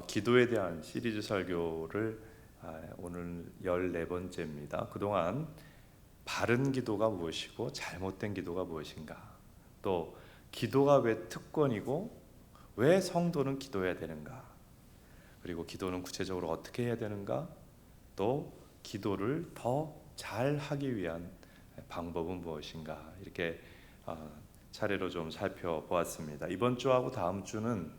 기도에 대한 시리즈 설교를 오늘 14번째입니다. 그동안 바른 기도가 무엇이고 잘못된 기도가 무엇인가, 또 기도가 왜 특권이고 왜 성도는 기도해야 되는가, 그리고 기도는 구체적으로 어떻게 해야 되는가, 또 기도를 더 잘하기 위한 방법은 무엇인가, 이렇게 차례로 좀 살펴보았습니다. 이번 주하고 다음 주는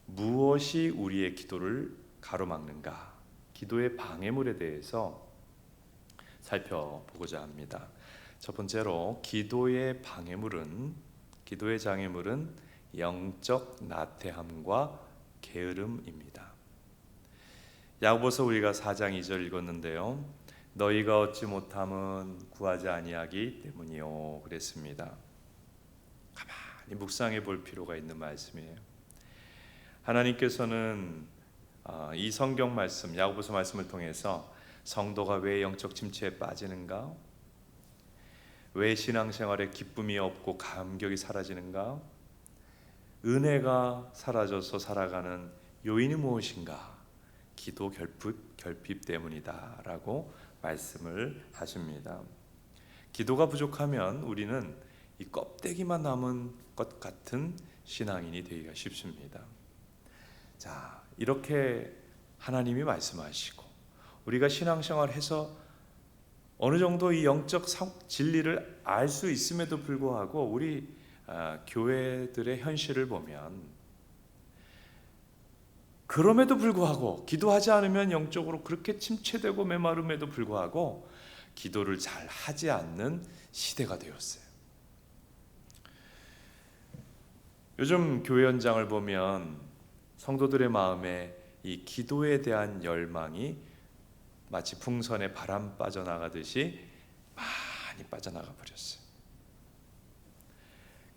무엇이 우리의 기도를 가로막는가, 기도의 방해물에 대해서 살펴보고자 합니다. 첫 번째로 기도의 장애물은 영적 나태함과 게으름입니다. 야고보서 우리가 4장 2절 읽었는데요, 너희가 얻지 못함은 구하지 아니하기 때문이요 그랬습니다. 가만히 묵상해 볼 필요가 있는 말씀이에요. 하나님께서는 이 성경 말씀, 야고보서 말씀을 통해서 성도가 왜 영적 침체에 빠지는가, 왜 신앙생활에 기쁨이 없고 감격이 사라지는가, 은혜가 사라져서 살아가는 요인이 무엇인가, 기도 결핍 때문이다 라고 말씀을 하십니다. 기도가 부족하면 우리는 이 껍데기만 남은 것 같은 신앙인이 되기가 쉽습니다. 자, 이렇게 하나님이 말씀하시고 우리가 신앙생활해서 어느 정도 이 영적 진리를 알 수 있음에도 불구하고 우리 교회들의 현실을 보면, 그럼에도 불구하고 기도하지 않으면 영적으로 그렇게 침체되고 메마름에도 불구하고 기도를 잘 하지 않는 시대가 되었어요. 요즘 교회 현장을 보면 성도들의 마음에 이 기도에 대한 열망이 마치 풍선에 바람 빠져나가듯이 많이 빠져나가 버렸어요.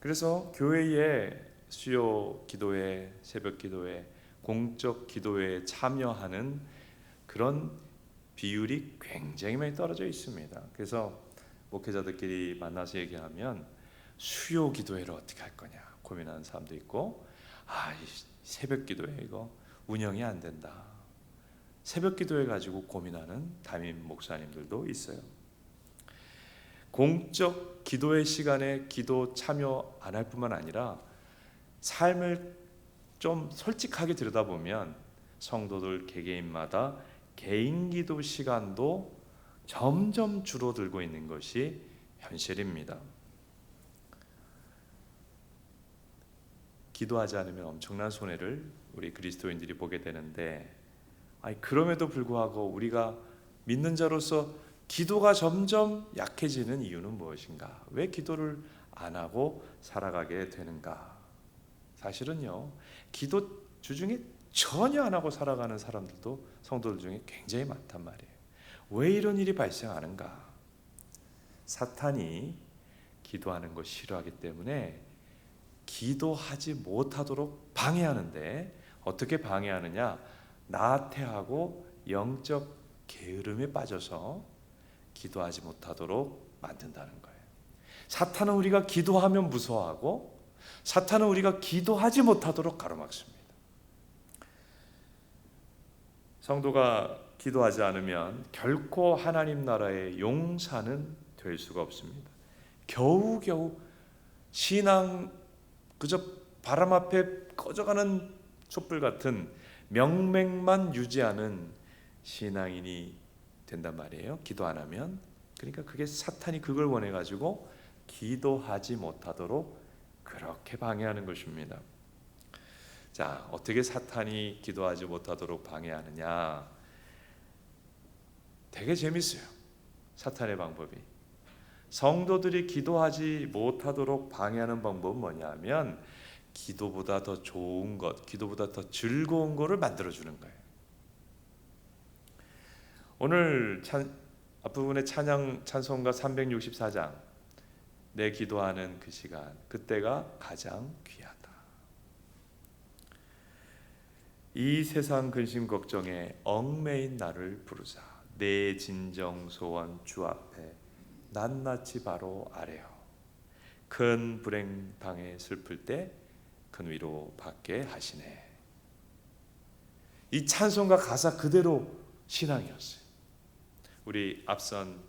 그래서 교회의 수요 기도회, 새벽 기도회, 공적 기도회에 참여하는 그런 비율이 굉장히 많이 떨어져 있습니다. 그래서 목회자들끼리 만나서 얘기하면 수요 기도회를 어떻게 할 거냐 고민하는 사람도 있고, 이 새벽 기도회 이거 운영이 안 된다, 새벽 기도회 가지고 고민하는 담임 목사님들도 있어요. 공적 기도회 시간에 기도 참여 안 할 뿐만 아니라 삶을 좀 솔직하게 들여다보면 성도들 개개인마다 개인 기도 시간도 점점 줄어들고 있는 것이 현실입니다. 기도하지 않으면 엄청난 손해를 우리 그리스도인들이 보게 되는데, 그럼에도 불구하고 우리가 믿는 자로서 기도가 점점 약해지는 이유는 무엇인가? 왜 기도를 안 하고 살아가게 되는가? 사실은요, 기도 주중에 전혀 안 하고 살아가는 사람들도 성도들 중에 굉장히 많단 말이에요. 왜 이런 일이 발생하는가? 사탄이 기도하는 거 싫어하기 때문에 기도하지 못하도록 방해하는데, 어떻게 방해하느냐? 나태하고 영적 게으름에 빠져서 기도하지 못하도록 만든다는 거예요. 사탄은 우리가 기도하면 무서워하고, 사탄은 우리가 기도하지 못하도록 가로막습니다. 성도가 기도하지 않으면 결코 하나님 나라의 용사는 될 수가 없습니다. 겨우겨우 신앙 그저 바람 앞에 꺼져가는 촛불 같은 명맥만 유지하는 신앙인이 된단 말이에요. 기도 안 하면. 그러니까 그게 사탄이 그걸 원해 가지고 기도하지 못하도록 그렇게 방해하는 것입니다. 자, 어떻게 사탄이 기도하지 못하도록 방해하느냐? 되게 재밌어요. 사탄의 방법이. 성도들이 기도하지 못하도록 방해하는 방법은 뭐냐면, 기도보다 더 좋은 것, 기도보다 더 즐거운 것을 만들어주는 거예요. 오늘 앞부분의 찬송가 364장, 내 기도하는 그 시간, 그때가 가장 귀하다. 이 세상 근심 걱정에 얽매인 나를 부르사, 내 진정 소원 주 앞에 낱낱이 바로 아뢰어, 큰 불행 당해 슬플 때 큰 위로 받게 하시네. 이 찬송가 가사 그대로 신앙이었어요. 우리 앞선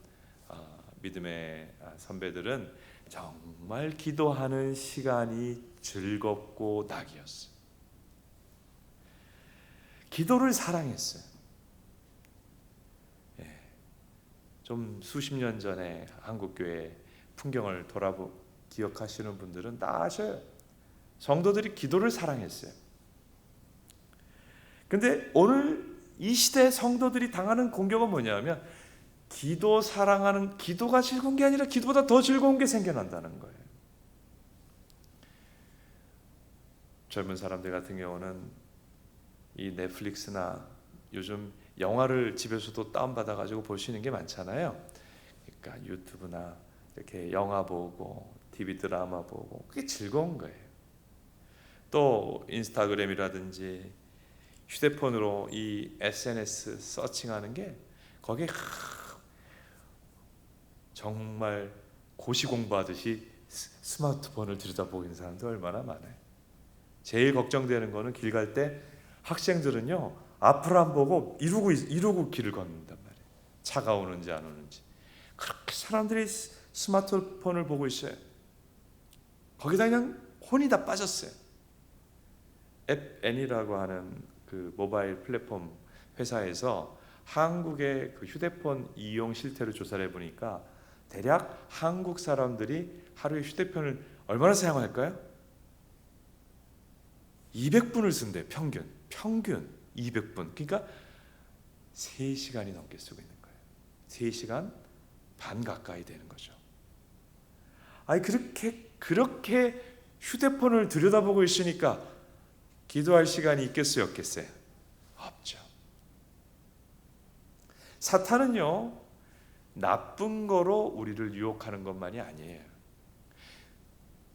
믿음의 선배들은 정말 기도하는 시간이 즐겁고 낙이었어요. 기도를 사랑했어요. 좀 수십 년 전에 한국교회 풍경을 기억하시는 분들은 다 아셔요. 성도들이 기도를 사랑했어요. 근데 오늘 이 시대 성도들이 당하는 공격은 뭐냐면 기도가 즐거운 게 아니라 기도보다 더 즐거운 게 생겨난다는 거예요. 젊은 사람들 같은 경우는 이 넷플릭스나 요즘 영화를 집에서도 다운받아가지고 볼 수 있는 게 많잖아요. 그러니까 유튜브나 이렇게 영화 보고 TV 드라마 보고 그게 즐거운 거예요. 또 인스타그램이라든지 휴대폰으로 이 SNS 서칭하는 게 거기에 정말 고시 공부하듯이 스마트폰을 들여다보고 있는 사람도 얼마나 많아요. 제일 걱정되는 거는 길 갈 때 학생들은요 앞을 안 보고 이러고 길을 걷는단 말이에요. 차가 오는지 안 오는지. 그렇게 사람들이 스마트폰을 보고 있어요. 거기다 그냥 혼이 다 빠졌어요. 앱 애니라고 하는 그 모바일 플랫폼 회사에서 한국의 그 휴대폰 이용 실태를 조사를 해보니까 대략 한국 사람들이 하루에 휴대폰을 얼마나 사용할까요? 200분을 쓴대. 평균 200분. 그러니까 3시간이 넘게 쓰고 있는 거예요. 3시간 반 가까이 되는 거죠. 아니 그렇게 휴대폰을 들여다보고 있으니까 기도할 시간이 있겠어요, 없겠어요? 없죠. 사탄은요 나쁜 거로 우리를 유혹하는 것만이 아니에요.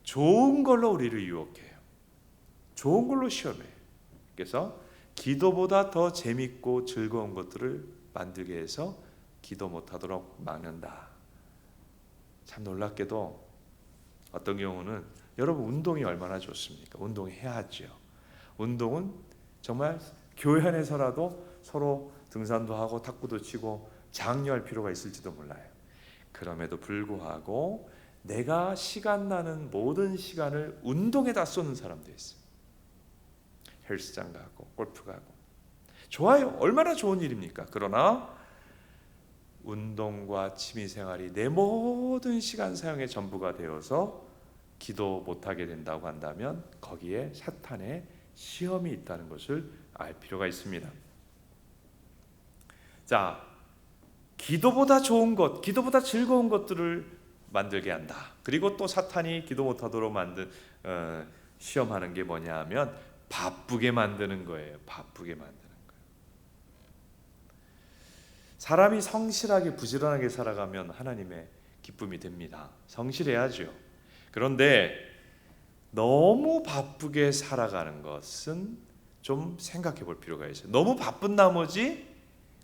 좋은 걸로 우리를 유혹해요. 좋은 걸로 시험해요. 그래서 기도보다 더 재밌고 즐거운 것들을 만들게 해서 기도 못하도록 막는다. 참 놀랍게도 어떤 경우는 여러분 운동이 얼마나 좋습니까? 운동해야죠. 운동은 정말 교회 안에서라도 서로 등산도 하고 탁구도 치고 장려할 필요가 있을지도 몰라요. 그럼에도 불구하고 내가 시간 나는 모든 시간을 운동에다 쏟는 사람도 있어요. 헬스장 가고 골프 가고 좋아요. 얼마나 좋은 일입니까? 그러나 운동과 취미생활이 내 모든 시간 사용의 전부가 되어서 기도 못하게 된다고 한다면 거기에 사탄의 시험이 있다는 것을 알 필요가 있습니다. 자, 기도보다 좋은 것, 기도보다 즐거운 것들을 만들게 한다. 그리고 또 사탄이 기도 못하도록 시험하는 게 뭐냐 하면 바쁘게 만드는 거예요. 바쁘게 만드는 거예요. 사람이 성실하게 부지런하게 살아가면 하나님의 기쁨이 됩니다. 성실해야죠. 그런데 너무 바쁘게 살아가는 것은 좀 생각해 볼 필요가 있어요. 너무 바쁜 나머지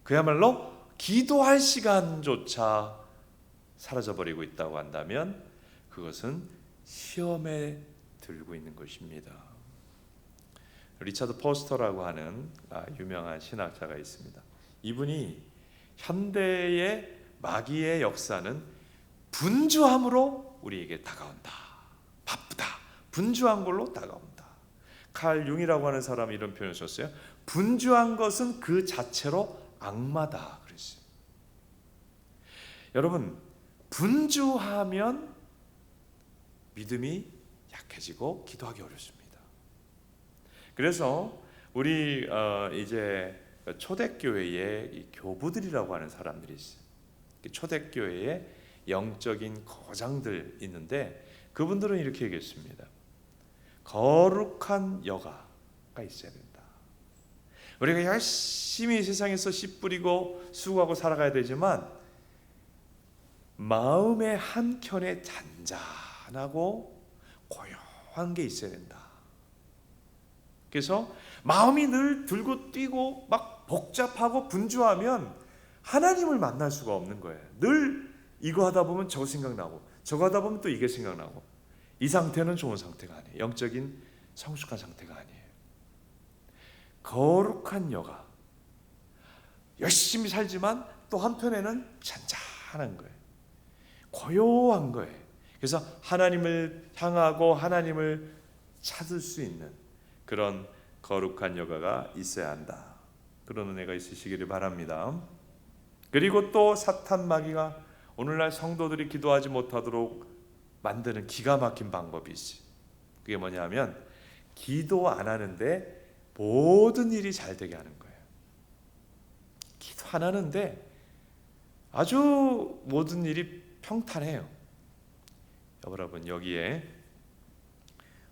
그야말로 기도할 시간조차 사라져버리고 있다고 한다면 그것은 시험에 들고 있는 것입니다. 리차드 포스터라고 하는 유명한 신학자가 있습니다. 이분이 현대의 마귀의 역사는 분주함으로 우리에게 다가온다. 바쁘다. 분주한 걸로 다가온다. 칼 융이라고 하는 사람이 이런 표현을 썼어요. 분주한 것은 그 자체로 악마다 그랬어요. 여러분, 분주하면 믿음이 약해지고 기도하기 어렵습니다. 그래서 우리 이제 초대교회에 이 교부들이라고 하는 사람들이 있어요. 초대교회에 영적인 거장들 있는데 그분들은 이렇게 얘기했습니다. 거룩한 여가가 있어야 된다. 우리가 열심히 세상에서 씨 뿌리고 수고하고 살아가야 되지만 마음의 한켠에 잔잔하고 고요한 게 있어야 된다. 그래서 마음이 늘 들고 뛰고 막 복잡하고 분주하면 하나님을 만날 수가 없는 거예요. 늘 이거 하다 보면 저거 생각나고 저거 하다 보면 또 이게 생각나고 이 상태는 좋은 상태가 아니에요. 영적인 성숙한 상태가 아니에요. 거룩한 여가, 열심히 살지만 또 한편에는 잔잔한 거예요. 고요한 거예요. 그래서 하나님을 향하고 하나님을 찾을 수 있는 그런 거룩한 여가가 있어야 한다. 그런 은혜가 있으시기를 바랍니다. 그리고 또 사탄 마귀가 오늘날 성도들이 기도하지 못하도록 만드는 기가 막힌 방법이 있어요. 그게 뭐냐면 기도 안 하는데 모든 일이 잘 되게 하는 거예요. 기도 안 하는데 아주 모든 일이 평탄해요. 여러분, 여기에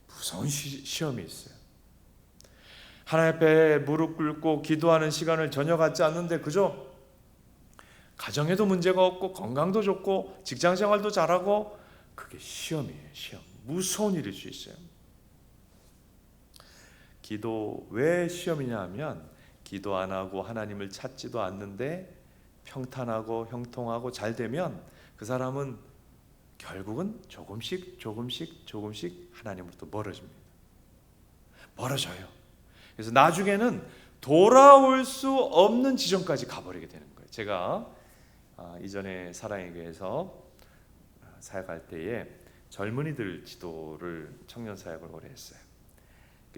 무서운 시험이 있어요. 하나님 앞에 무릎 꿇고 기도하는 시간을 전혀 갖지 않는데 그저 가정에도 문제가 없고 건강도 좋고 직장생활도 잘하고, 그게 시험이에요. 시험. 무서운 일일 수 있어요. 기도 왜 시험이냐 하면 기도 안 하고 하나님을 찾지도 않는데 평탄하고 형통하고 잘 되면 그 사람은 결국은 조금씩 하나님으로부터 멀어집니다. 멀어져요. 그래서 나중에는 돌아올 수 없는 지점까지 가버리게 되는 거예요. 제가 이전에 사랑의 교회에서 사역할 때에 젊은이들 지도를, 청년 사역을 오래 했어요.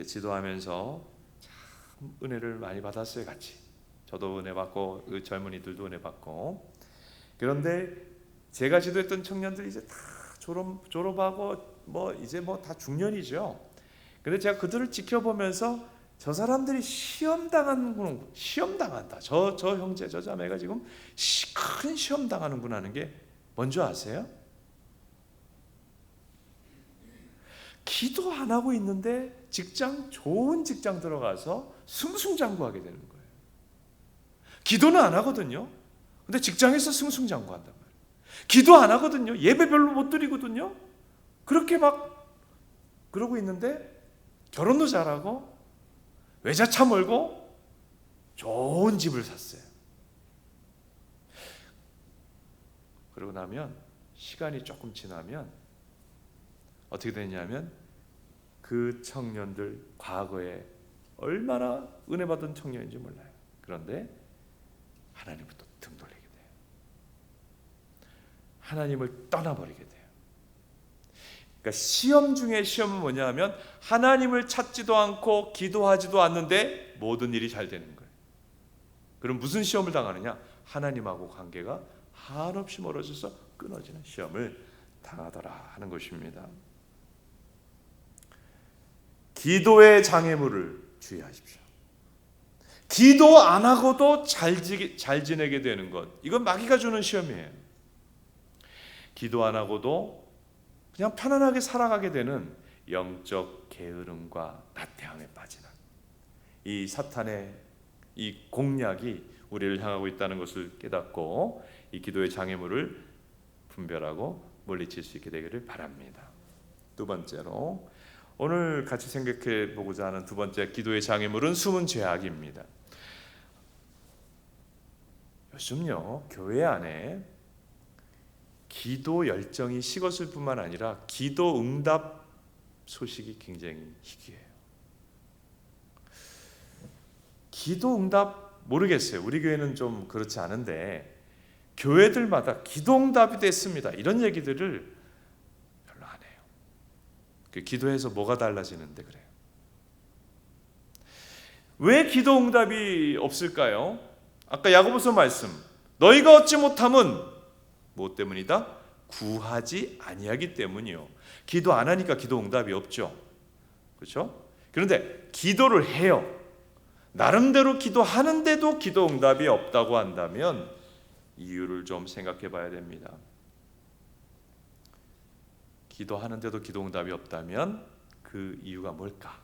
지도하면서 참 은혜를 많이 받았어요. 같이 저도 은혜 받고 그 젊은이들도 은혜 받고. 그런데 제가 지도했던 청년들이 이제 다 졸업하고 이제 다 중년이죠. 근데 제가 그들을 지켜보면서 저 사람들이 시험 당한다. 저 형제, 저 자매가 지금 큰 시험 당하는구나 하는 게 뭔지 아세요? 기도 안 하고 있는데 좋은 직장 들어가서 승승장구하게 되는 거예요. 기도는 안 하거든요. 근데 직장에서 승승장구한단 말이에요. 기도 안 하거든요. 예배 별로 못 드리거든요. 그렇게 막 그러고 있는데 결혼도 잘하고 외자차 몰고 좋은 집을 샀어요. 그러고 나면 시간이 조금 지나면 어떻게 되냐면 그 청년들 과거에 얼마나 은혜 받은 청년인지 몰라요. 그런데 하나님부터 등 돌리게 돼요. 하나님을 떠나버리게 돼요. 그러니까 시험 중에 시험은 뭐냐 하면 하나님을 찾지도 않고 기도하지도 않는데 모든 일이 잘 되는 거예요. 그럼 무슨 시험을 당하느냐? 하나님하고 관계가 한없이 멀어져서 끊어지는 시험을 당하더라 하는 것입니다. 기도의 장애물을 주의하십시오. 기도 안 하고도 잘 지내게 되는 것, 이건 마귀가 주는 시험이에요. 기도 안 하고도 그냥 편안하게 살아가게 되는 영적 게으름과 나태함에 빠지는 이 사탄의 이 공략이 우리를 향하고 있다는 것을 깨닫고 이 기도의 장애물을 분별하고 물리칠 수 있게 되기를 바랍니다. 두 번째로 오늘 같이 생각해 보고자 하는 두 번째 기도의 장애물은 숨은 죄악입니다. 요즘요 교회 안에 기도 열정이 식었을 뿐만 아니라 기도 응답 소식이 굉장히 희귀해요. 기도 응답 모르겠어요. 우리 교회는 좀 그렇지 않은데 교회들마다 기도 응답이 됐습니다, 이런 얘기들을 별로 안 해요. 기도해서 뭐가 달라지는데 그래요. 왜 기도 응답이 없을까요? 아까 야고보서 말씀, 너희가 얻지 못함은 무엇 때문이다? 구하지 아니하기 때문이요. 기도 안 하니까 기도 응답이 없죠. 그렇죠? 그런데 기도를 해요. 나름대로 기도하는데도 기도 응답이 없다고 한다면 이유를 좀 생각해 봐야 됩니다. 기도하는데도 기도 응답이 없다면 그 이유가 뭘까?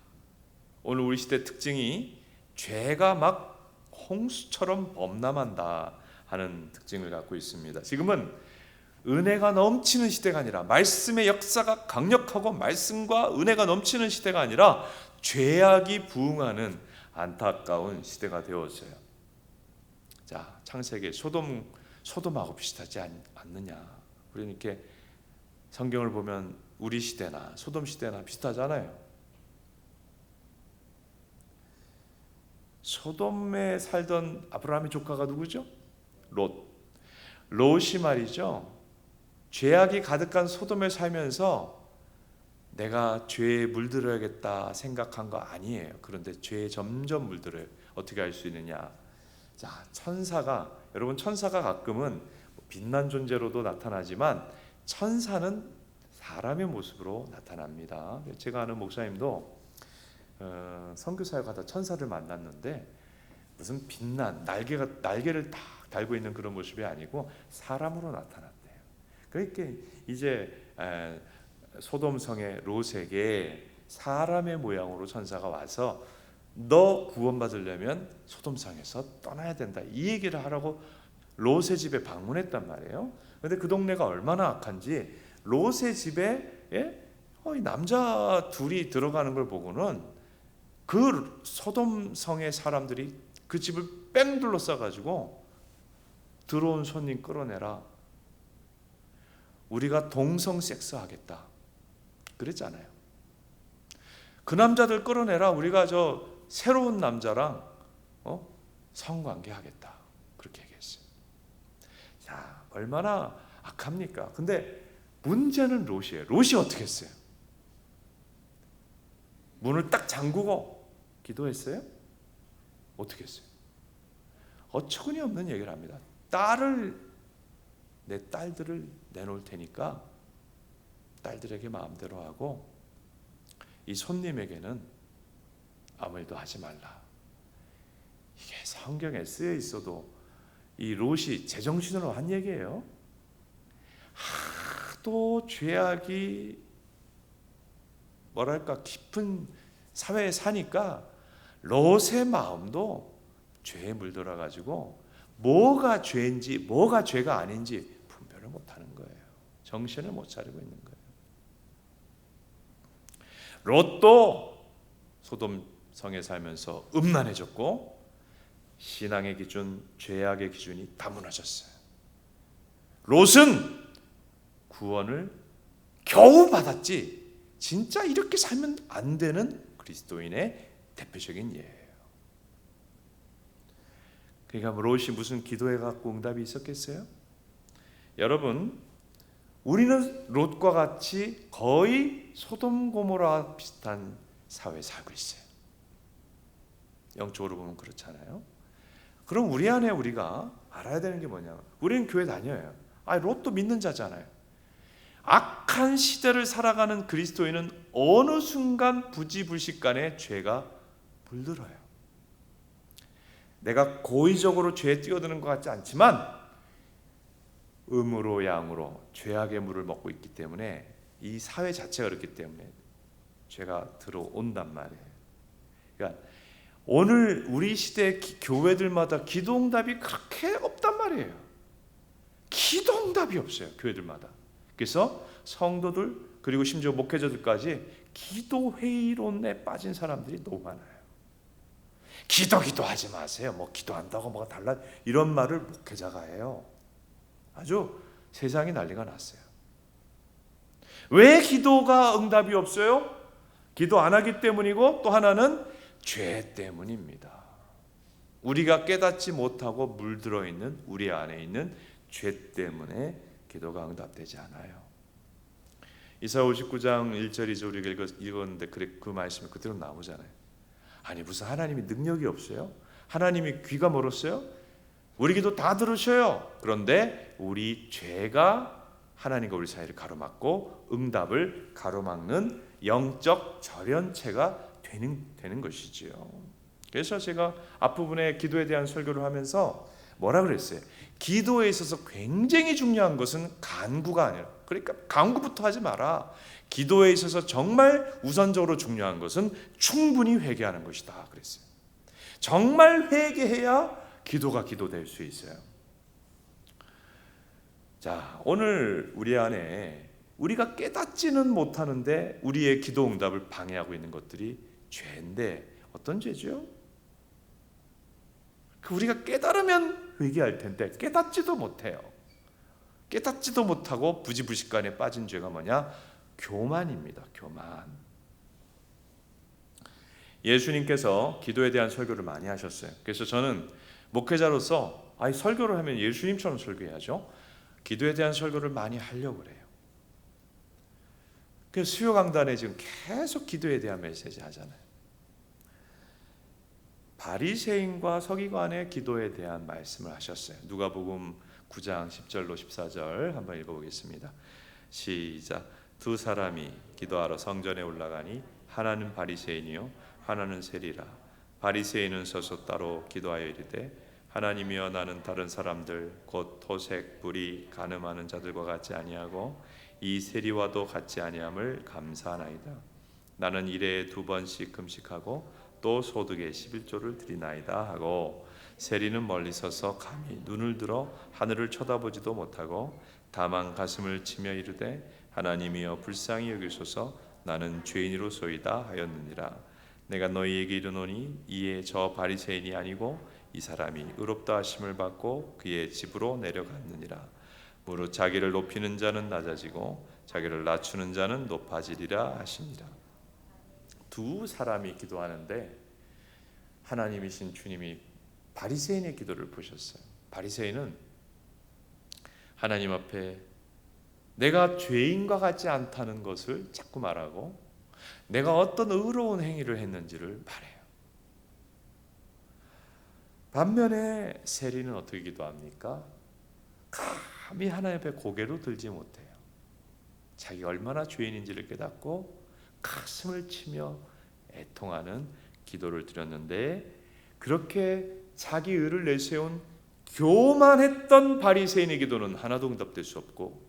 오늘 우리 시대 특징이 죄가 막 홍수처럼 범람한다 하는 특징을 갖고 있습니다. 지금은 은혜가 넘치는 시대가 아니라, 말씀의 역사가 강력하고 말씀과 은혜가 넘치는 시대가 아니라 죄악이 부흥하는 안타까운 시대가 되었어요. 자, 창세기 소돔하고 비슷하지 않느냐? 우리 이렇게 성경을 보면 우리 시대나 소돔 시대나 비슷하잖아요. 소돔에 살던 아브라함의 조카가 누구죠? 롯. 롯이 말이죠, 죄악이 가득한 소돔에 살면서 내가 죄에 물들어야겠다 생각한 거 아니에요. 그런데 죄에 점점 물들어요. 어떻게 할 수 있느냐? 자, 여러분 천사가 가끔은 빛난 존재로도 나타나지만 천사는 사람의 모습으로 나타납니다. 제가 아는 목사님도 선교사역하다 천사를 만났는데 무슨 빛난 날개를 딱 달고 있는 그런 모습이 아니고 사람으로 나타났대요. 그러니까 이제 소돔 성의 롯에게 사람의 모양으로 천사가 와서 너 구원받으려면 소돔 성에서 떠나야 된다, 이 얘기를 하라고 롯의 집에 방문했단 말이에요. 그런데 그 동네가 얼마나 악한지 롯의 집에 이 남자 둘이 들어가는 걸 보고는 그 소돔 성의 사람들이 그 집을 뺑 둘러싸가지고 들어온 손님 끌어내라, 우리가 동성 섹스 하겠다 그랬잖아요. 그 남자들 끌어내라, 우리가 저 새로운 남자랑 성관계 하겠다 그렇게 얘기했어요. 자, 얼마나 악합니까? 근데 문제는 롯이에요. 롯이 어떻게 했어요? 문을 딱 잠그고 기도했어요? 어떻게 했어요? 어처구니 없는 얘기를 합니다. 내 딸들을 내놓을 테니까 딸들에게 마음대로 하고 이 손님에게는 아무 일도 하지 말라. 이게 성경에 쓰여 있어도 이 롯이 제정신으로 한 얘기예요. 하도 죄악이 깊은 사회에 사니까 롯의 마음도 죄에 물들어 가지고 뭐가 죄인지 뭐가 죄가 아닌지 분별을 못하는 거예요. 정신을 못 차리고 있는 거예요. 롯도 소돔 성에 살면서 음란해졌고 신앙의 기준, 죄악의 기준이 다 무너졌어요. 롯은 구원을 겨우 받았지 진짜 이렇게 살면 안 되는 그리스도인의 대표적인 예예요. 그러니까 롯이 무슨 기도해 갖고 응답이 있었겠어요? 여러분, 우리는 롯과 같이 거의 소돔 고모라 비슷한 사회에 살고 있어요. 영적으로 보면 그렇잖아요. 그럼 우리 안에 우리가 알아야 되는 게 뭐냐? 우리는 교회 다녀요. 롯도 믿는 자잖아요. 악한 시대를 살아가는 그리스도인은 어느 순간 부지불식간에 죄가 물들어요. 내가 고의적으로 죄에 뛰어드는 것 같지 않지만 음으로 양으로 죄악의 물을 먹고 있기 때문에 이 사회 자체가 그렇기 때문에 죄가 들어온단 말이에요. 그러니까 오늘 우리 시대 교회들마다 기도응답이 그렇게 없단 말이에요. 기도응답이 없어요, 교회들마다. 그래서 성도들 그리고 심지어 목회자들까지 기도회의론에 빠진 사람들이 너무 많아요. 기도하지 마세요. 뭐 기도한다고 뭐가 달라, 이런 말을 목회자가 해요. 아주 세상이 난리가 났어요. 왜 기도가 응답이 없어요? 기도 안 하기 때문이고 또 하나는 죄 때문입니다. 우리가 깨닫지 못하고 물들어 있는 우리 안에 있는 죄 때문에 기도가 응답되지 않아요. 이사야 59장 1절 2절 우리가 읽었는데 그 말씀이 그대로 나오잖아요. 아니 무슨 하나님이 능력이 없어요? 하나님이 귀가 멀었어요? 우리 기도 다 들으셔요. 그런데 우리 죄가 하나님과 우리 사이를 가로막고 응답을 가로막는 영적 절연체가 되는 것이지요. 그래서 제가 앞부분에 기도에 대한 설교를 하면서 뭐라 그랬어요? 기도에 있어서 굉장히 중요한 것은 간구가 아니라, 그러니까 간구부터 하지 마라. 기도에 있어서 정말 우선적으로 중요한 것은 충분히 회개하는 것이다 그랬어요. 정말 회개해야 기도가 기도될 수 있어요. 자, 오늘 우리 안에 우리가 깨닫지는 못하는데 우리의 기도 응답을 방해하고 있는 것들이 죄인데 어떤 죄죠? 우리가 깨달으면 회개할 텐데 깨닫지도 못해요. 깨닫지도 못하고 부지불식간에 빠진 죄가 뭐냐? 교만입니다. 교만. 예수님께서 기도에 대한 설교를 많이 하셨어요. 그래서 저는 목회자로서 설교를 하면 예수님처럼 설교해야죠. 기도에 대한 설교를 많이 하려고 그래요. 그래서 수요 강단에 지금 계속 기도에 대한 메시지 하잖아요. 바리새인과 서기관의 기도에 대한 말씀을 하셨어요. 누가복음 9장 10절로 14절 한번 읽어보겠습니다. 시작. 두 사람이 기도하러 성전에 올라가니 하나는 바리새인이요 하나는 세리라. 바리새인은 서서 따로 기도하여 이르되 하나님이여 나는 다른 사람들 곧 토색 불의 간음하는 자들과 같지 아니하고 이 세리와도 같지 아니함을 감사하나이다. 나는 일에 2번씩 금식하고 또 소득의 11조를 드리나이다 하고 세리는 멀리 서서 감히 눈을 들어 하늘을 쳐다보지도 못하고 다만 가슴을 치며 이르되 하나님이여 불쌍히 여기소서 나는 죄인으로소이다 하였느니라. 내가 너희에게 이르노니 이에 저 바리새인이 아니고 이 사람이 의롭다 하심을 받고 그의 집으로 내려갔느니라. 무릇 자기를 높이는 자는 낮아지고 자기를 낮추는 자는 높아지리라 하시니라. 두 사람이 기도하는데 하나님이신 주님이 바리새인의 기도를 보셨어요. 바리새인은 하나님 앞에 내가 죄인과 같지 않다는 것을 자꾸 말하고 내가 어떤 의로운 행위를 했는지를 말해요. 반면에 세리는 어떻게 기도합니까? 감히 하나님 앞에 고개도 들지 못해요. 자기가 얼마나 죄인인지를 깨닫고 가슴을 치며 애통하는 기도를 드렸는데, 그렇게 자기 의를 내세운 교만했던 바리새인의 기도는 하나도 응답될 수 없고,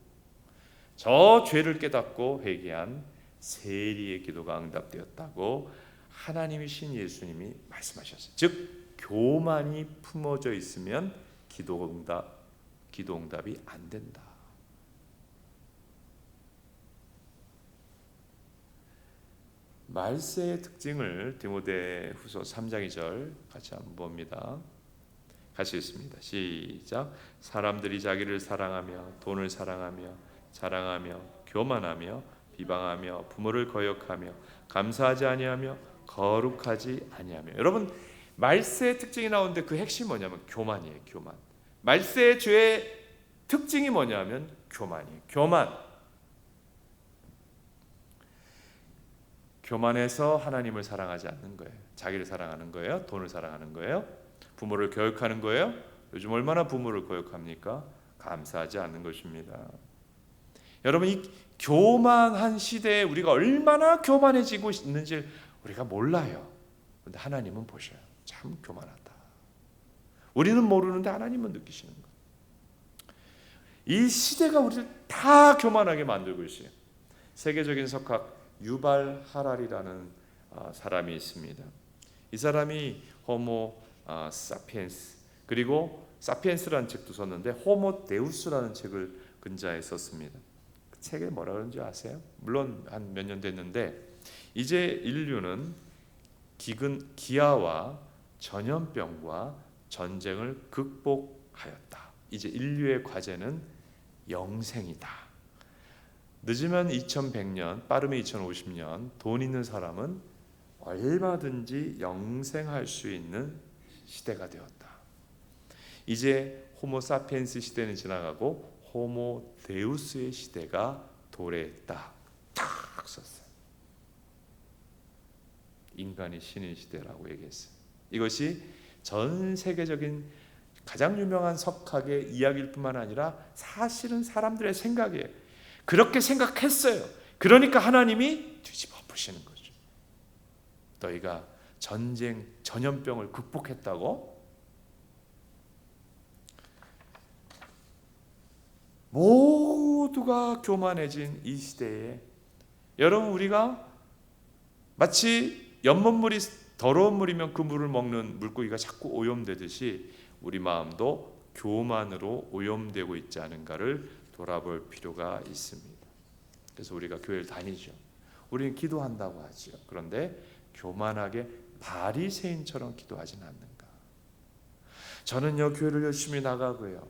저 죄를 깨닫고 회개한 세리의 기도가 응답되었다고 하나님이신 예수님이 말씀하셨어요. 즉 교만이 품어져 있으면 기도 응답이 안 된다. 말세의 특징을 디모데후서 3장 2절 같이 한번 봅니다. 같이 읽습니다. 시작. 사람들이 자기를 사랑하며 돈을 사랑하며 자랑하며 교만하며 비방하며 부모를 거역하며 감사하지 아니하며 거룩하지 아니하며. 여러분, 말세의 특징이 나오는데 그 핵심이 뭐냐면 교만이에요. 교만. 말세의 죄의 특징이 뭐냐면 교만이에요. 교만해서 하나님을 사랑하지 않는 거예요. 자기를 사랑하는 거예요. 돈을 사랑하는 거예요. 부모를 거역하는 거예요. 요즘 얼마나 부모를 거역합니까? 감사하지 않는 것입니다. 여러분, 이 교만한 시대에 우리가 얼마나 교만해지고 있는지 우리가 몰라요. 그런데 하나님은 보셔요. 참 교만하다. 우리는 모르는데 하나님은 느끼시는 거예요. 이 시대가 우리를 다 교만하게 만들고 있어요. 세계적인 석학 유발 하랄이라는 사람이 있습니다. 이 사람이 호모 사피엔스, 그리고 사피엔스라는 책도 썼는데 호모 데우스라는 책을 근자에 썼습니다. 그 책에 뭐라 그런지 아세요? 물론 한 몇 년 됐는데 이제 인류는 기아와 전염병과 전쟁을 극복하였다. 이제 인류의 과제는 영생이다. 늦으면 2100년, 빠르면 2050년, 돈 있는 사람은 얼마든지 영생할 수 있는 시대가 되었다. 이제 호모 사피엔스 시대는 지나가고 호모 데우스의 시대가 도래했다. 탁 썼어요. 인간이 신인 시대라고 얘기했어요. 이것이 전 세계적인 가장 유명한 석학의 이야기일 뿐만 아니라 사실은 사람들의 생각이에요. 그렇게 생각했어요. 그러니까 하나님이 뒤집어 엎으시는 거죠. 너희가 전쟁, 전염병을 극복했다고? 모두가 교만해진 이 시대에 여러분, 우리가 마치 연못물이 더러운 물이면 그 물을 먹는 물고기가 자꾸 오염되듯이 우리 마음도 교만으로 오염되고 있지 않은가를 돌아볼 필요가 있습니다. 그래서 우리가 교회를 다니죠. 우리는 기도한다고 하죠. 그런데 교만하게 바리새인처럼 기도하지는 않는가. 저는요 교회를 열심히 나가고요.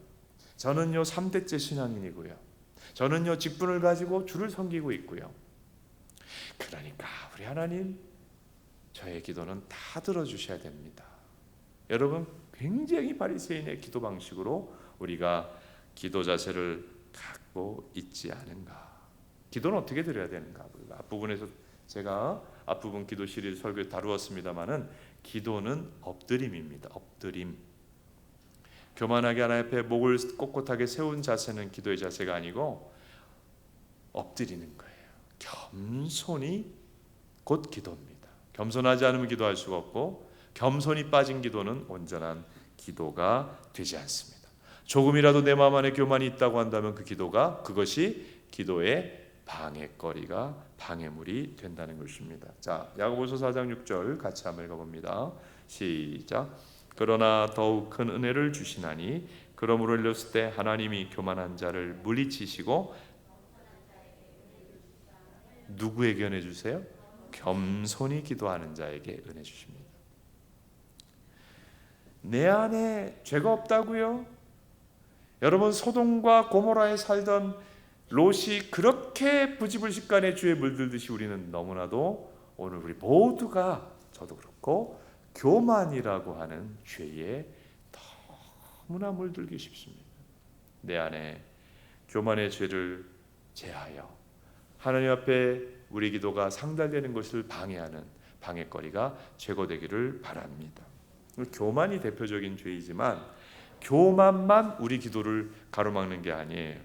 저는요 3대째 신앙인이고요. 저는요 직분을 가지고 주를 섬기고 있고요. 그러니까 우리 하나님 저의 기도는 다 들어주셔야 됩니다. 여러분, 굉장히 바리새인의 기도 방식으로 우리가 기도 자세를 갖고 있지 않은가? 기도는 어떻게 드려야 되는가? 앞부분에서 제가 앞부분 기도 시리즈 설교 다루었습니다마는 기도는 엎드림입니다. 엎드림. 교만하게 하나님 앞에 목을 꼿꼿하게 세운 자세는 기도의 자세가 아니고 엎드리는 거예요. 겸손이 곧 기도입니다. 겸손하지 않으면 기도할 수가 없고, 겸손이 빠진 기도는 온전한 기도가 되지 않습니다. 조금이라도 내 마음 안에 교만이 있다고 한다면 그것이 기도의 방해거리가, 방해물이 된다는 것입니다. 자, 야고보서 4장 6절 같이 한번 읽어봅니다. 시작. 그러나 더욱 큰 은혜를 주시나니 그러므로 일렀을 때 하나님이 교만한 자를 물리치시고 누구에게 은혜 주세요? 겸손히 기도하는 자에게 은혜 주십니다. 내 안에 죄가 없다고요? 여러분, 소돔과 고모라에 살던 롯이 그렇게 부지불식간에 죄에 물들듯이 우리는 너무나도 오늘 우리 모두가, 저도 그렇고, 교만이라고 하는 죄에 너무나 물들기 쉽습니다. 내 안에 교만의 죄를 제하여 하나님 앞에 우리 기도가 상달되는 것을 방해하는 방해거리가 제거되기를 바랍니다. 교만이 대표적인 죄이지만 교만만 우리 기도를 가로막는 게 아니에요.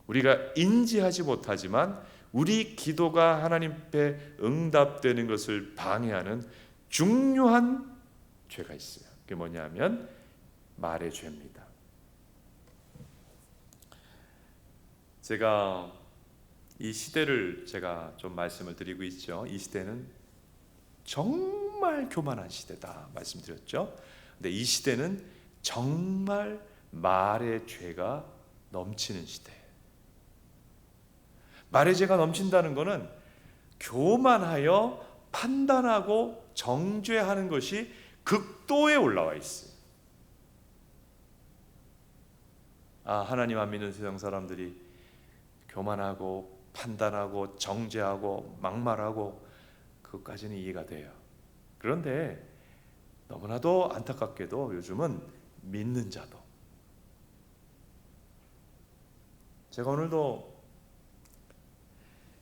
우리가 인지하지 못하지만 우리 기도가 하나님 앞에 응답되는 것을 방해하는 중요한 죄가 있어요. 그게 뭐냐면 말의 죄입니다. 제가 이 시대를 제가 좀 말씀을 드리고 있죠. 이 시대는 정말 교만한 시대다 말씀드렸죠. 근데 이 시대는 정말 말의 죄가 넘치는 시대예요. 말의 죄가 넘친다는 것은 교만하여 판단하고 정죄하는 것이 극도에 올라와 있어요. 하나님 안 믿는 세상 사람들이 교만하고 판단하고 정죄하고 막말하고, 그것까지는 이해가 돼요. 그런데 너무나도 안타깝게도 요즘은 믿는 자도, 제가 오늘도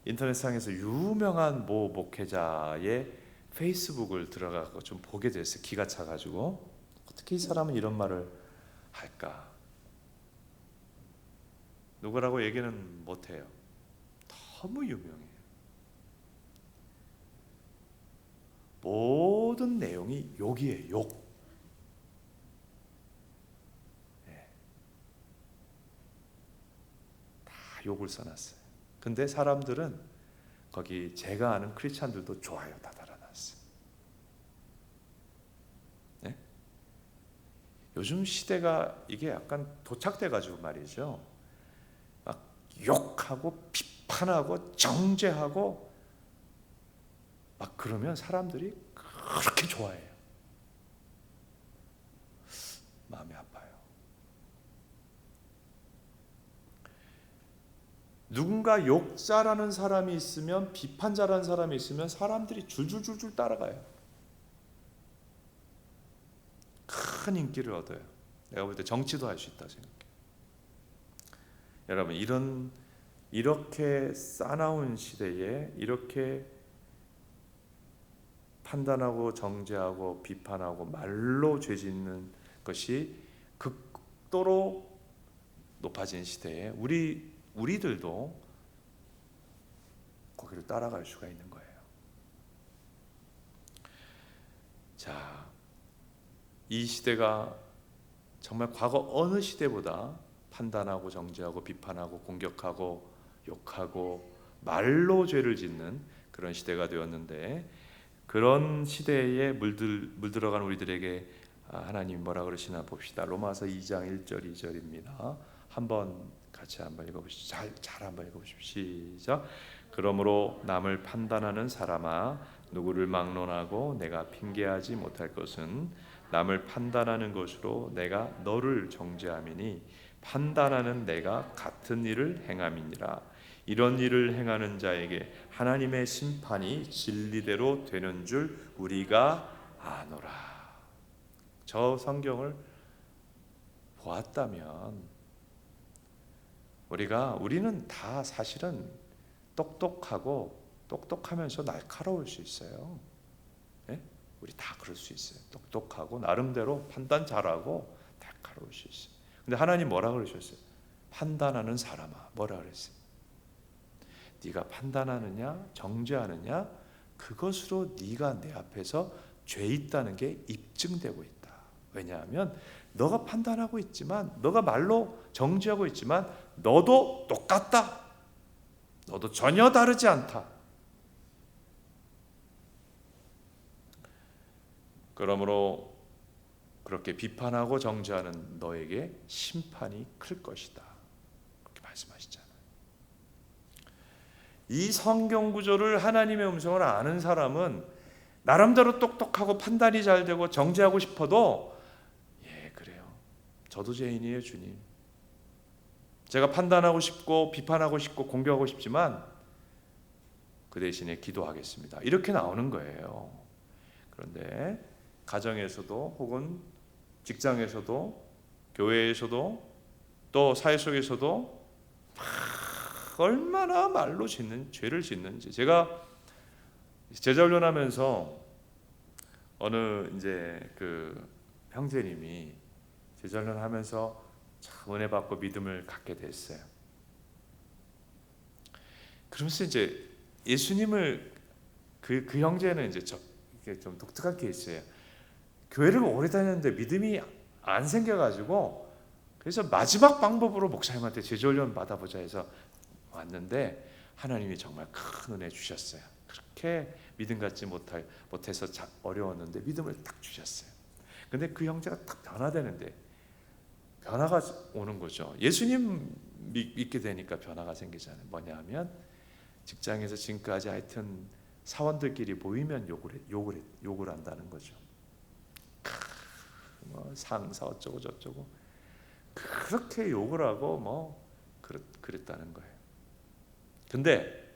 인터넷상에서 유명한 모 목회자의 페이스북을 들어가고 좀 보게 됐어요. 기가 차가지고 어떻게 이 사람은 이런 말을 할까? 누구라고 얘기는 못해요. 너무 유명해요. 모든 내용이 욕이에요. 욕. 다 욕을 써놨어요. 근데 사람들은 거기 제가 아는 크리스찬들도 좋아요 다 달아놨어요. 네? 요즘 시대가 이게 약간 도착돼가지고 말이죠. 막 욕하고 비판하고 정죄하고 막 그러면 사람들이 그렇게 좋아해요. 마음이 아파요. 누군가 욕자라는 사람이 있으면, 비판자라는 사람이 있으면 사람들이 줄줄줄줄 따라가요. 큰 인기를 얻어요. 내가 볼 때 정치도 할 수 있다 생각해요. 여러분, 이렇게 싸나운 시대에 이렇게 판단하고 정죄하고 비판하고 말로 죄짓는 것이 극도로 높아진 시대에 우리들도 거기를 따라갈 수가 있는 거예요. 자, 이 시대가 정말 과거 어느 시대보다 판단하고 정죄하고 비판하고 공격하고 욕하고 말로 죄를 짓는 그런 시대가 되었는데, 그런 시대에 물들어간 우리들에게 하나님이 뭐라 그러시나 봅시다. 로마서 2장 1절 2절입니다. 같이 한번 읽어보시죠. 잘 한번 읽어보십시오. 시작. 그러므로 남을 판단하는 사람아, 누구를 막론하고 내가 핑계하지 못할 것은 남을 판단하는 것으로 내가 너를 정죄함이니 판단하는 내가 같은 일을 행함이니라. 이런 일을 행하는 자에게 하나님의 심판이 진리대로 되는 줄 우리가 아노라. 저 성경을 보았다면 우리는 다 사실은 똑똑하면서 날카로울 수 있어요. 네? 우리 다 그럴 수 있어요. 똑똑하고 나름대로 판단 잘하고 날카로울 수 있어요. 근데 하나님 뭐라 그러셨어요? 판단하는 사람아, 뭐라 그랬어요? 네가 판단하느냐 정죄하느냐 그것으로 네가 내 앞에서 죄 있다는 게 입증되고 있다. 왜냐하면 너가 판단하고 있지만, 너가 말로 정죄하고 있지만 너도 똑같다. 너도 전혀 다르지 않다. 그러므로 그렇게 비판하고 정죄하는 너에게 심판이 클 것이다. 그렇게 말씀하시잖아요. 이 성경 구조를, 하나님의 음성을 아는 사람은 나름대로 똑똑하고 판단이 잘 되고 정죄하고 싶어도 그래요. 저도 죄인이에요, 주님. 제가 판단하고 싶고 비판하고 싶고 공격하고 싶지만 그 대신에 기도하겠습니다. 이렇게 나오는 거예요. 그런데 가정에서도 혹은 직장에서도 교회에서도 또 사회 속에서도 얼마나 말로 죄를 짓는지. 제가 제자 훈련하면서 어느 이제 그 형제님이 제자 훈련하면서 참 은혜 받고 믿음을 갖게 됐어요. 그러면서 이제 예수님을 그 형제는 이제 이게 좀 독특한 케이스예요. 교회를 오래 다녔는데 믿음이 안 생겨가지고 그래서 마지막 방법으로 목사님한테 제자훈련 받아보자 해서 왔는데 하나님이 정말 큰 은혜 주셨어요. 그렇게 믿음 갖지 못해서 어려웠는데 믿음을 딱 주셨어요. 근데 그 형제가 딱 변화되는데 변화가 오는 거죠. 예수님 믿게 되니까 변화가 생기잖아요. 뭐냐 하면 직장에서 지금까지 하여튼 사원들끼리 모이면 욕을 한다는 거죠. 뭐 상사 어쩌고 저쩌고 그렇게 욕을 하고 그랬다는 거예요. 근데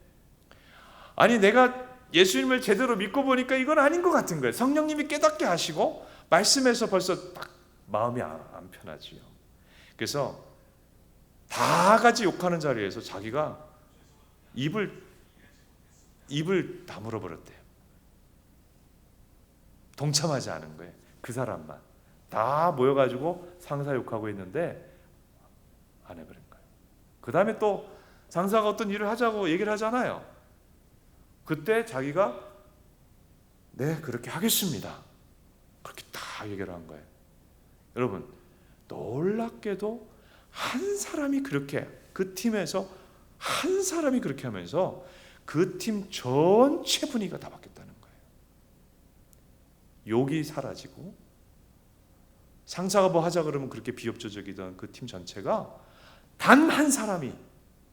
아니 내가 예수님을 제대로 믿고 보니까 이건 아닌 것 같은 거예요. 성령님이 깨닫게 하시고 말씀에서 벌써 딱 마음이 안 편하지요. 그래서 다 같이 욕하는 자리에서 자기가 입을 다물어 버렸대요. 동참하지 않은 거예요. 그 사람만 다 모여가지고 상사 욕하고 있는데 안 해버린 거예요. 그 다음에 또 상사가 어떤 일을 하자고 얘기를 하잖아요. 그때 자기가 네 그렇게 하겠습니다. 그렇게 다 얘기를 한 거예요. 여러분 놀랍게도 한 사람이 그렇게 그 팀에서 한 사람이 그렇게 하면서 그 팀 전체 분위기가 다 바뀌었다는 거예요. 욕이 사라지고 상사가 뭐 하자 그러면 그렇게 비협조적이던 그 팀 전체가 단 한 사람이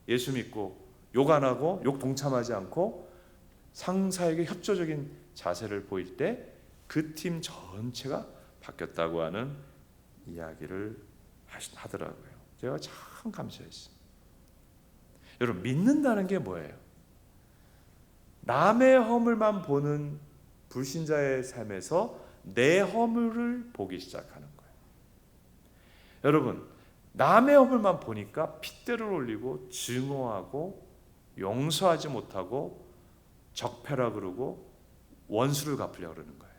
예수 믿고 욕 안 하고 욕 동참하지 않고 상사에게 협조적인 자세를 보일 때 그 팀 전체가 바뀌었다고 하는 이야기를 하더라고요. 제가 참 감사했어요. 여러분 믿는다는 게 뭐예요? 남의 허물만 보는 불신자의 삶에서 내 허물을 보기 시작하는 거예요. 여러분 남의 허물만 보니까 핏대를 올리고 증오하고 용서하지 못하고 적폐라 그러고 원수를 갚으려고 그러는 거예요.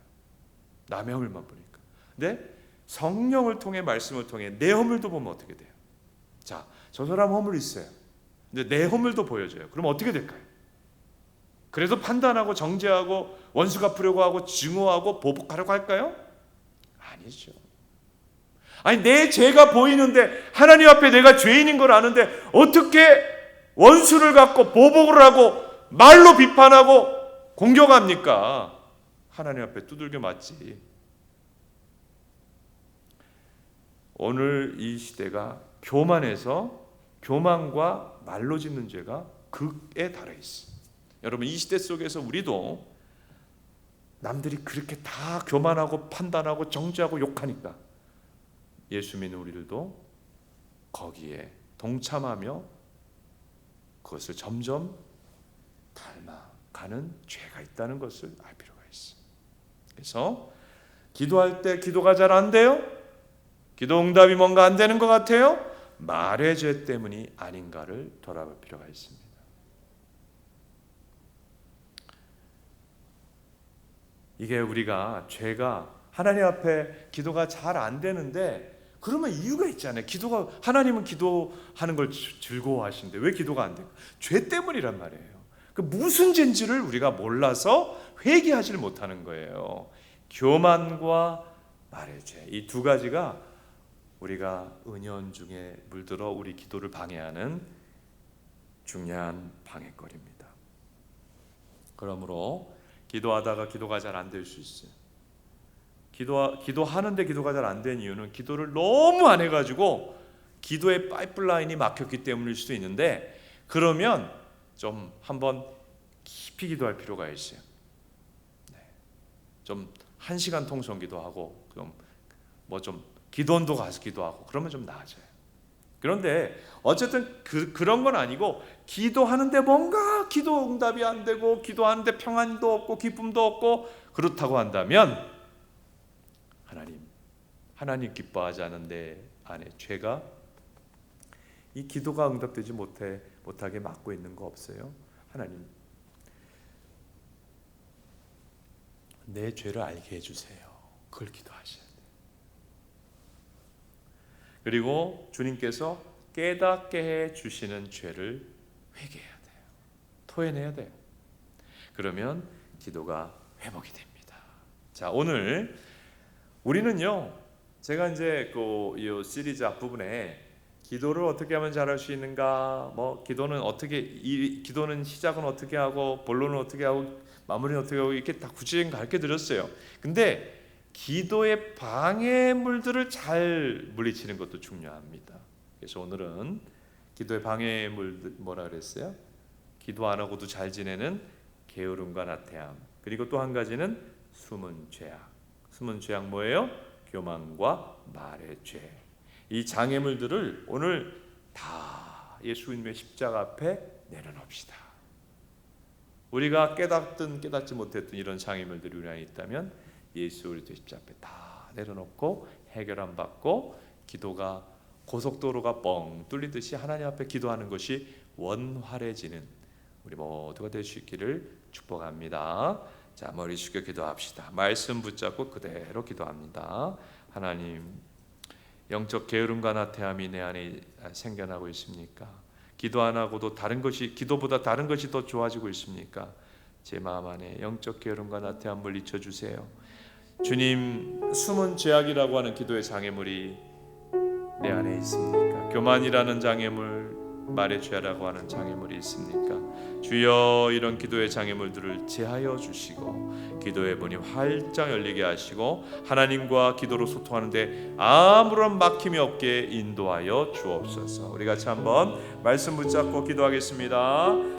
남의 허물만 보니까. 근데 성령을 통해 말씀을 통해 내 허물도 보면 어떻게 돼요? 자, 저 사람 허물이 있어요. 근데 내 허물도 보여줘요. 그럼 어떻게 될까요? 그래서 판단하고 정죄하고 원수 갚으려고 하고 증오하고 보복하려고 할까요? 아니죠. 아니 내 죄가 보이는데 하나님 앞에 내가 죄인인 걸 아는데 어떻게 원수를 갖고 보복을 하고 말로 비판하고 공격합니까? 하나님 앞에 두들겨 맞지. 오늘 이 시대가 교만해서 교만과 말로 짓는 죄가 극에 달해 있어. 여러분 이 시대 속에서 우리도 남들이 그렇게 다 교만하고 판단하고 정죄하고 욕하니까 예수 믿는 우리들도 거기에 동참하며 그것을 점점 닮아가는 죄가 있다는 것을 알 필요가 있어요. 그래서 기도할 때 기도가 잘 안 돼요? 기도 응답이 뭔가 안 되는 것 같아요? 말의 죄 때문이 아닌가를 돌아볼 필요가 있습니다. 이게 우리가 죄가 하나님 앞에 기도가 잘 안 되는데 그러면 이유가 있잖아요. 하나님은 기도하는 걸 즐거워하시는데 왜 기도가 안 돼요? 죄 때문이란 말이에요. 그 무슨 죄인지를 우리가 몰라서 회개하지를 못하는 거예요. 교만과 말의 죄, 이 두 가지가 우리가 은연중에 물들어 우리 기도를 방해하는 중요한 방해거리입니다. 그러므로 기도하다가 기도가 잘 안 될 수 있어요. 기도하는데 기도가 잘 안 된 이유는 기도를 너무 안 해가지고 기도의 파이프라인이 막혔기 때문일 수도 있는데, 그러면 좀 한번 깊이 기도할 필요가 있어요. 좀 1시간 통성 기도하고 좀 기도원도 가서 기도하고 그러면 좀 나아져요. 그런데 어쨌든 그런 건 아니고, 기도하는데 뭔가 기도 응답이 안 되고 기도하는데 평안도 없고 기쁨도 없고 그렇다고 한다면 하나님 기뻐하지 않은 내 안에 죄가 이 기도가 응답되지 못하게 막고 있는 거 없어요? 하나님, 내 죄를 알게 해주세요. 그걸 기도하셔야 돼요. 그리고 주님께서 깨닫게 해주시는 죄를 회개해야 돼요. 토해내야 돼요. 그러면 기도가 회복이 됩니다. 자, 오늘 우리는요, 제가 이제 이 시리즈 앞부분에 기도를 어떻게 하면 잘할 수 있는가, 기도는 시작은 어떻게 하고 본론은 어떻게 하고 마무리는 어떻게 하고 이렇게 다 구체적인 가르쳐 드렸어요. 근데 기도의 방해물들을 잘 물리치는 것도 중요합니다. 그래서 오늘은 기도의 방해물들 뭐라 그랬어요? 기도 안 하고도 잘 지내는 게으름과 나태함, 그리고 또 한 가지는 숨은 죄악. 숨은 죄악 뭐예요? 교만과 말의 죄. 이 장애물들을 오늘 다 예수님의 십자가 앞에 내려놓읍시다. 우리가 깨닫든 깨닫지 못했던 이런 장애물들이 우리 안에 있다면 예수 그리스도의 십자가 앞에 다 내려놓고 해결 안 받고 기도가 고속도로가 뻥 뚫리듯이 하나님 앞에 기도하는 것이 원활해지는 우리 모두가 될 수 있기를 축복합니다. 자, 머리 숙여 기도합시다. 말씀 붙잡고 그대로 기도합니다. 하나님, 영적 게으름과 나태함이 내 안에 생겨나고 있습니까? 기도 안 하고도 기도보다 다른 것이 더 좋아지고 있습니까? 제 마음 안에 영적 게으름과 나태함 물리쳐 주세요. 주님, 숨은 죄악이라고 하는 기도의 장애물이 내 안에 있습니까? 교만이라는 장애물, 말의 죄라고 하는 장애물이 있습니까? 주여, 이런 기도의 장애물들을 제하여 주시고 기도의 문이 활짝 열리게 하시고 하나님과 기도로 소통하는데 아무런 막힘이 없게 인도하여 주옵소서. 우리 같이 한번 말씀 붙잡고 기도하겠습니다.